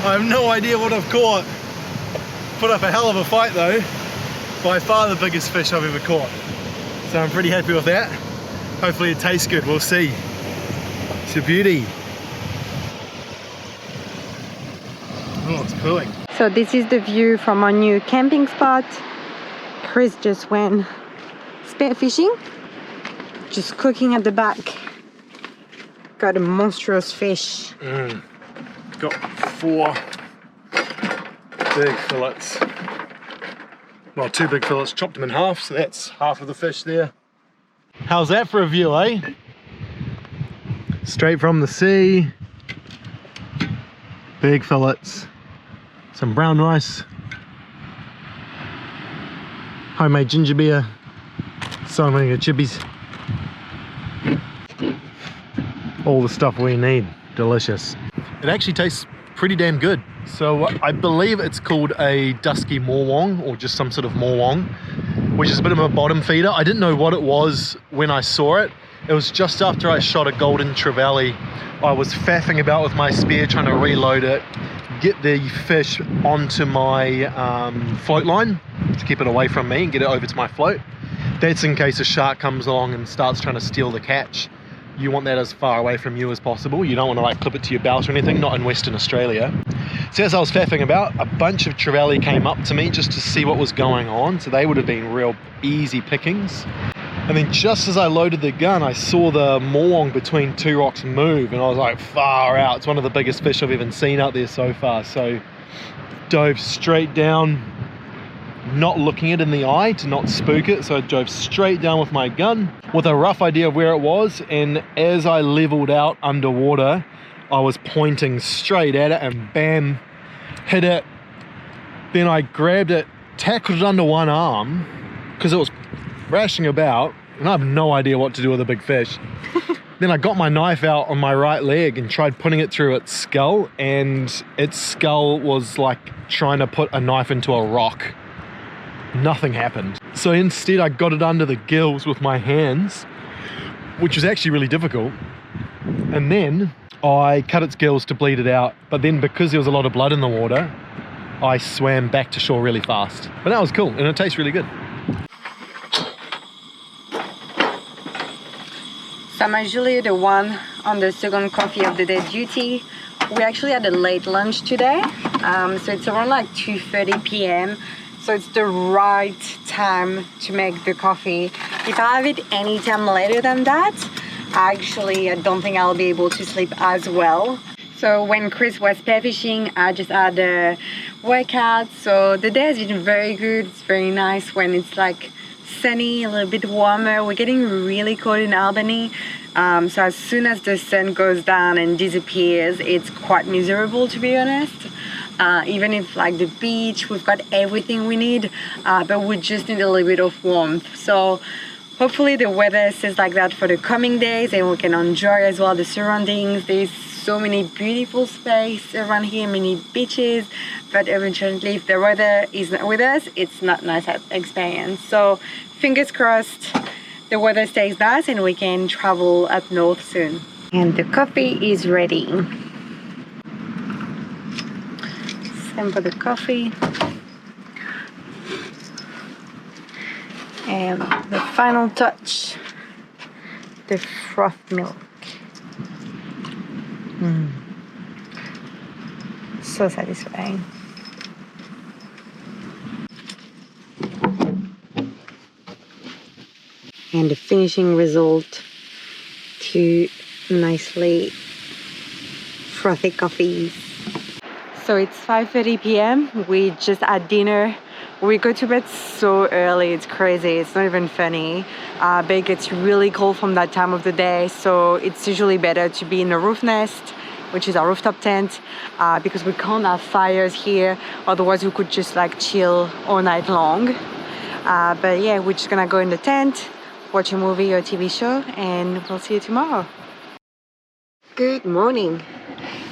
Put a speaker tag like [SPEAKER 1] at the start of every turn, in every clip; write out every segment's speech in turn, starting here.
[SPEAKER 1] I have no idea what I've caught. Put up a hell of a fight though. By far the biggest fish I've ever caught. So I'm pretty happy with that. Hopefully it tastes good, we'll see. It's a beauty. Oh, it's cooling.
[SPEAKER 2] So this is the view from our new camping spot. Chris just went spearfishing. Just cooking at the back. Got a monstrous fish.
[SPEAKER 1] Got 4 big fillets. Well, 2 big fillets, chopped them in half, so that's half of the fish there. How's that for a view, eh? Straight from the sea. Big fillets. Some brown rice. Homemade ginger beer. So many good chippies. All the stuff we need. Delicious. It actually tastes pretty damn good. So I believe it's called a dusky morwong, or just some sort of morwong, which is a bit of a bottom feeder. I didn't know what it was when I saw it. It was just after I shot a golden trevally. I was faffing about with my spear trying to reload it, get the fish onto my float line to keep it away from me and get it over to my float. That's in case a shark comes along and starts trying to steal the catch. You want that as far away from you as possible. You don't want to like clip it to your belt or anything, not in Western Australia. So as I was faffing about, a bunch of trevally came up to me just to see what was going on. So they would have been real easy pickings. And then just as I loaded the gun, I saw the morwong between 2 rocks move, and I was like, far out. It's one of the biggest fish I've even seen out there so far. So dove straight down, not looking it in the eye to not spook it. So I dove straight down with my gun with a rough idea of where it was. And as I leveled out underwater, I was pointing straight at it and bam, hit it. Then I grabbed it, tackled it under one arm because it was thrashing about and I have no idea what to do with a big fish. Then I got my knife out on my right leg and tried putting it through its skull, and its skull was like trying to put a knife into a rock. Nothing happened. So instead I got it under the gills with my hands, which was actually really difficult. And then I cut its gills to bleed it out. But then because there was a lot of blood in the water, I swam back to shore really fast. But that was cool, and it tastes really good.
[SPEAKER 2] So I'm usually the one on the second coffee of the day duty. We actually had a late lunch today. So it's around like 2:30 p.m. So it's the right time to make the coffee. If I have it any time later than that, I don't think I'll be able to sleep as well. So when Chris was spearfishing, I just had a workout. So the day has been very good. It's very nice when it's like sunny, a little bit warmer. We're getting really cold in Albany. So as soon as the sun goes down and disappears, it's quite miserable, to be honest. Even if like the beach, we've got everything we need, but we just need a little bit of warmth. So hopefully the weather stays like that for the coming days, and we can enjoy as well the surroundings. There's so many beautiful space around here, many beaches, but eventually if the weather is not with us, it's not a nice experience. So fingers crossed the weather stays nice and we can travel up north soon. And the coffee is ready. Same for the coffee. And the final touch, the froth milk. So satisfying. And the finishing result, 2 nicely frothy coffees. So it's 5:30 p.m. We just had dinner. We go to bed so early, it's crazy, it's not even funny. But it gets really cold from that time of the day, so it's usually better to be in a roof nest which is our rooftop tent, because we can't have fires here, otherwise we could just like chill all night long. But yeah, we're just gonna go in the tent, watch a movie or TV show, and we'll see you tomorrow. Good morning.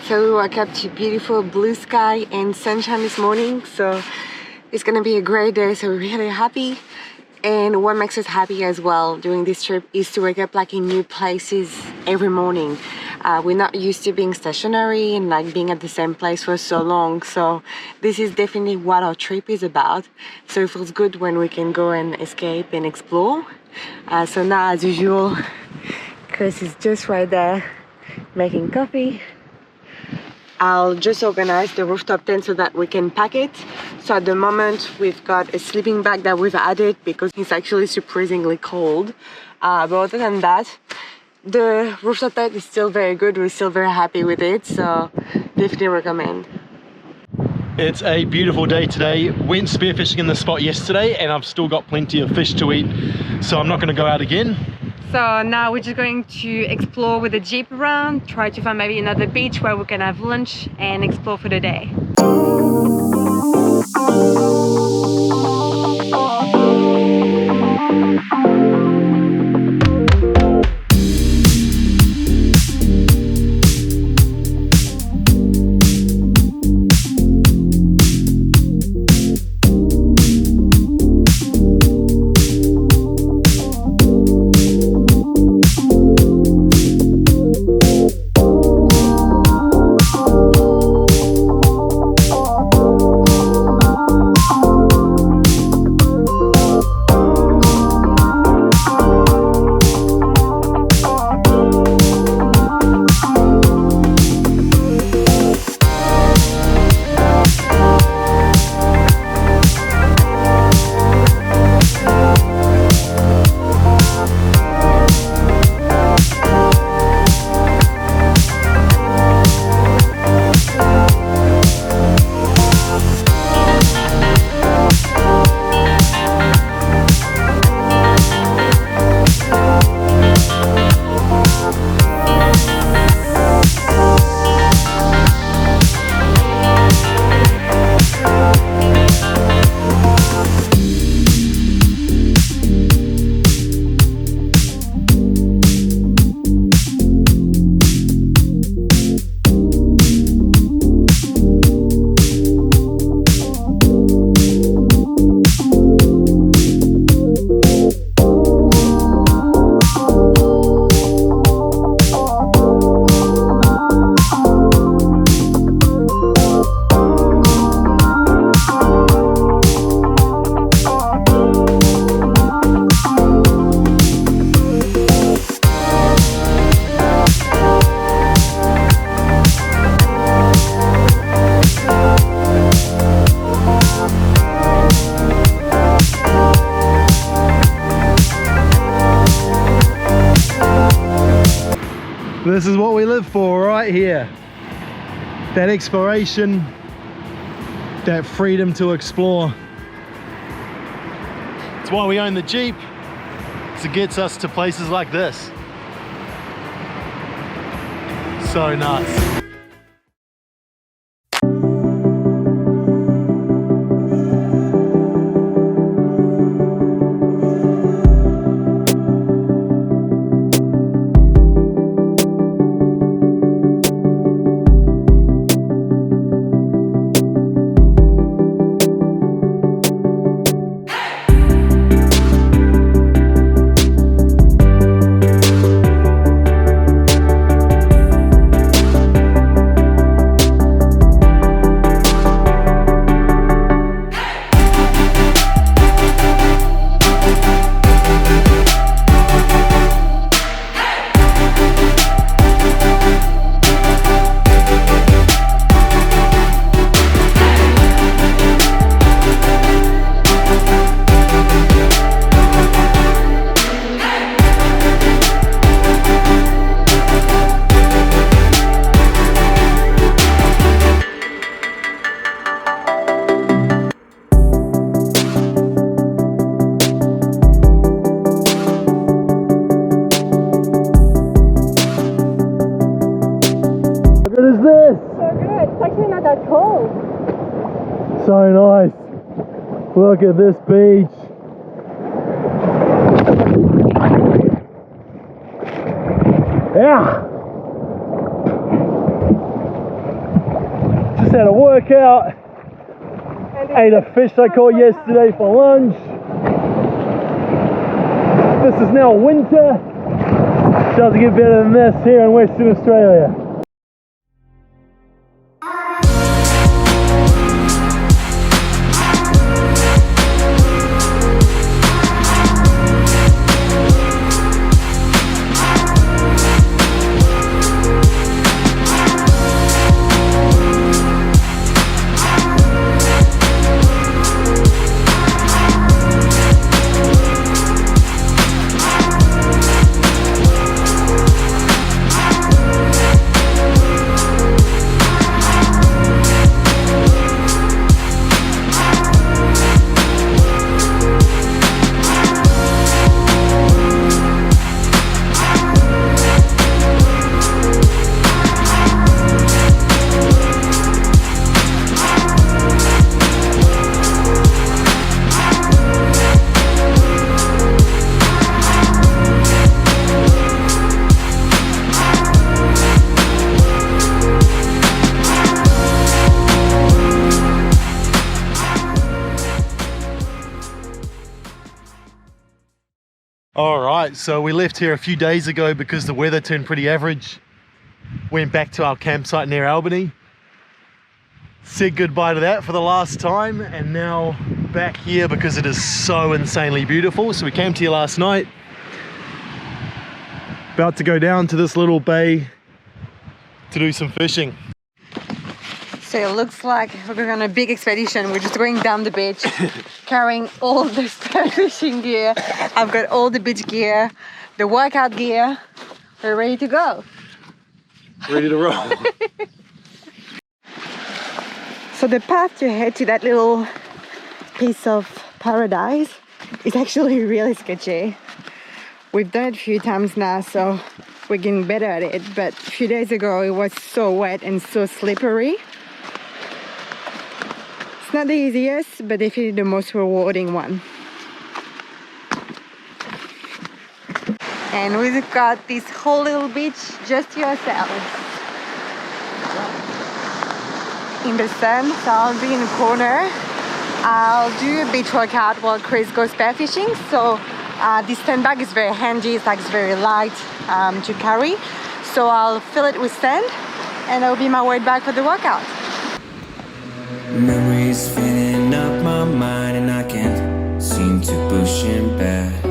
[SPEAKER 2] So we woke up to beautiful blue sky and sunshine this morning, so it's gonna be a great day, so we're really happy. And what makes us happy as well during this trip is to wake up like in new places every morning. We're not used to being stationary and like being at the same place for so long, so this is definitely what our trip is about. So it feels good when we can go and escape and explore. So now, as usual, Chris is just right there making coffee. I'll just organize the rooftop tent so that we can pack it. So at the moment we've got a sleeping bag that we've added because it's actually surprisingly cold. But other than that, the rooftop tent is still very good. We're still very happy with it, so definitely recommend.
[SPEAKER 1] It's a beautiful day today. Went spearfishing in the spot yesterday and I've still got plenty of fish to eat, so I'm not going to go out again. So now we're just going to explore with the Jeep around, try to find maybe another beach where we can have lunch and explore for the day. This is what we live for right here. That exploration, that freedom to explore. It's why we own the Jeep, because it gets us to places like this. So nuts. so nice. Look at this beach. Yeah. Just had a workout. Ate a fish I caught yesterday for lunch. This is now winter. Doesn't get better than this here in Western Australia. Alright, so we left here a few days ago because the weather turned pretty average. Went back to our campsite near Albany. Said goodbye to that for the last time, and now back here because it is so insanely beautiful. So we camped here last night. About to go down to this little bay to do some fishing.
[SPEAKER 2] So it looks like we're going on a big expedition. We're just going down the beach, carrying all the spearfishing gear. I've got all the beach gear, the workout gear. We're ready to go.
[SPEAKER 1] Ready to roll.
[SPEAKER 2] So the path to head to that little piece of paradise is actually really sketchy. We've done it a few times now, so we're getting better at it. But a few days ago, it was so wet and so slippery. It's not the easiest, but definitely the most rewarding one. And we've got this whole little beach just to ourselves. In the sun, so I'll be in the corner. I'll do a beach workout while Chris goes spearfishing. So this sandbag is very handy, it's very light to carry. So I'll fill it with sand and that'll be my weight bag for the workout.
[SPEAKER 3] Memories filling up my mind and I can't seem to push him back.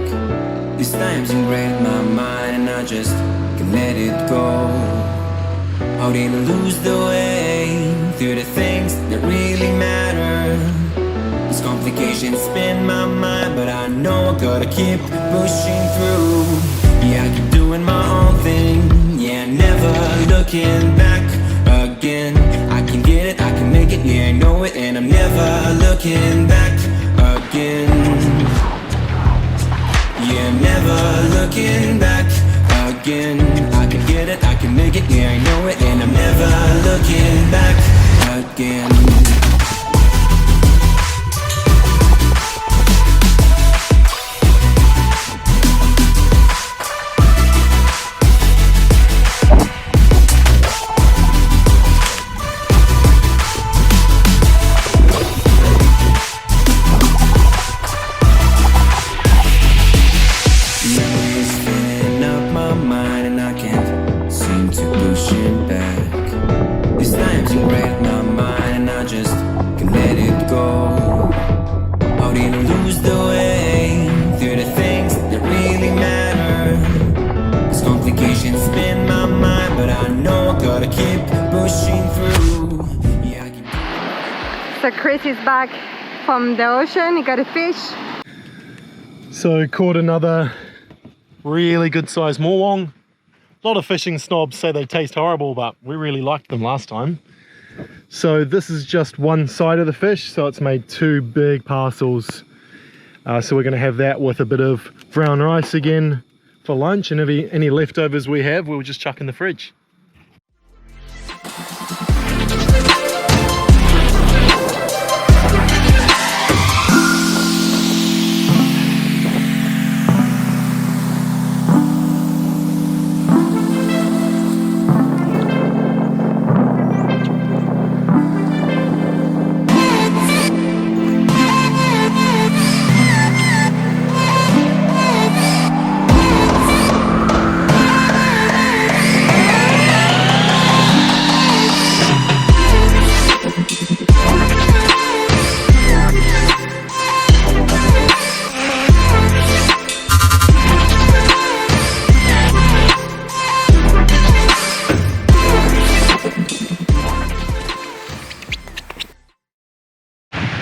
[SPEAKER 3] These times ingrained my mind and I just can't let it go. How did I lose the way through the things that really matter? These complications spin my mind, but I know I gotta keep pushing through. Yeah, I keep doing my own thing, yeah, never looking back again. I can get it, I can make it, yeah, I know it, and I'm never looking back again. Yeah, never looking back again. I can get it, I can make it, yeah, I know it, and I'm never looking back again.
[SPEAKER 2] So Chris is back from the ocean, he got a fish.
[SPEAKER 1] So caught another really good sized morwong. A lot of fishing snobs say they taste horrible, but we really liked them last time. So this is just one side of the fish, so it's made two big parcels. So we're going to have that with a bit of brown rice again for lunch, and any leftovers we have we'll just chuck in the fridge.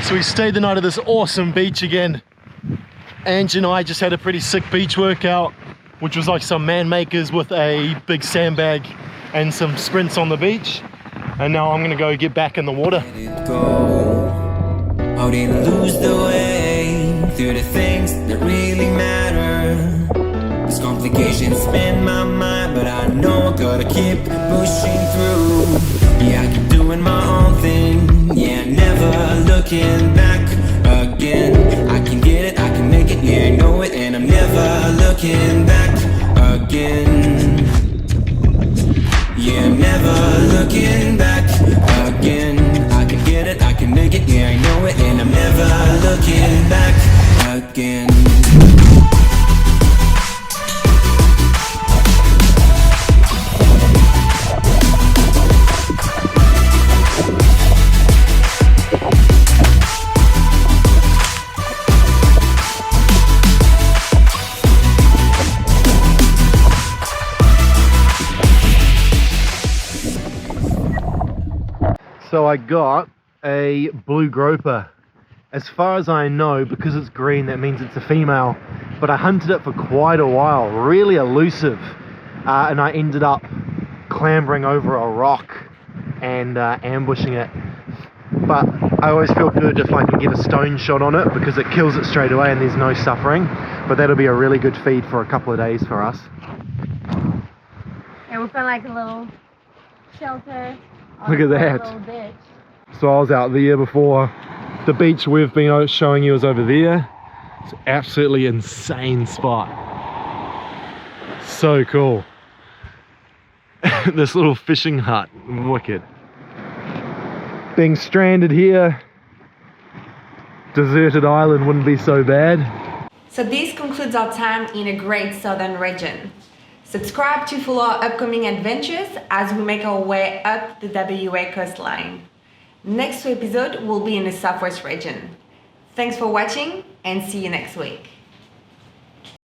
[SPEAKER 1] So we stayed the night at this awesome beach again. Ange and I just had a pretty sick beach workout, which was like some man makers with a big sandbag and some sprints on the beach. And now I'm gonna go get back in the water.
[SPEAKER 3] I didn't lose the way through the things that really matter. These complications spin my mind, but I know I gotta keep pushing through. Yeah, I keep doing my own thing. Yeah, never looking back again. I can get it, I can make it, yeah, I know it, and I'm never looking back again. Yeah, never looking back again. I can get it, I can make it, yeah, I know it, and I'm never looking back again.
[SPEAKER 1] So I got a blue groper. As far as I know, because it's green, that means it's a female. But I hunted it for quite a while, really elusive. And I ended up clambering over a rock and ambushing it. But I always feel good if I can get a stone shot on it because it kills it straight away and there's no suffering. But that'll be a really good feed for a couple of days for us.
[SPEAKER 2] And we found like a little shelter.
[SPEAKER 1] Look at that. So I was out there before. The beach we've been showing you is over there. It's an absolutely insane spot. So cool. This little fishing hut, wicked. Being stranded here, deserted island wouldn't be so bad.
[SPEAKER 2] So this concludes our time in a great southern region. Subscribe to follow our upcoming adventures as we make our way up the WA coastline. Next episode will be in the southwest region. Thanks for watching and see you next week.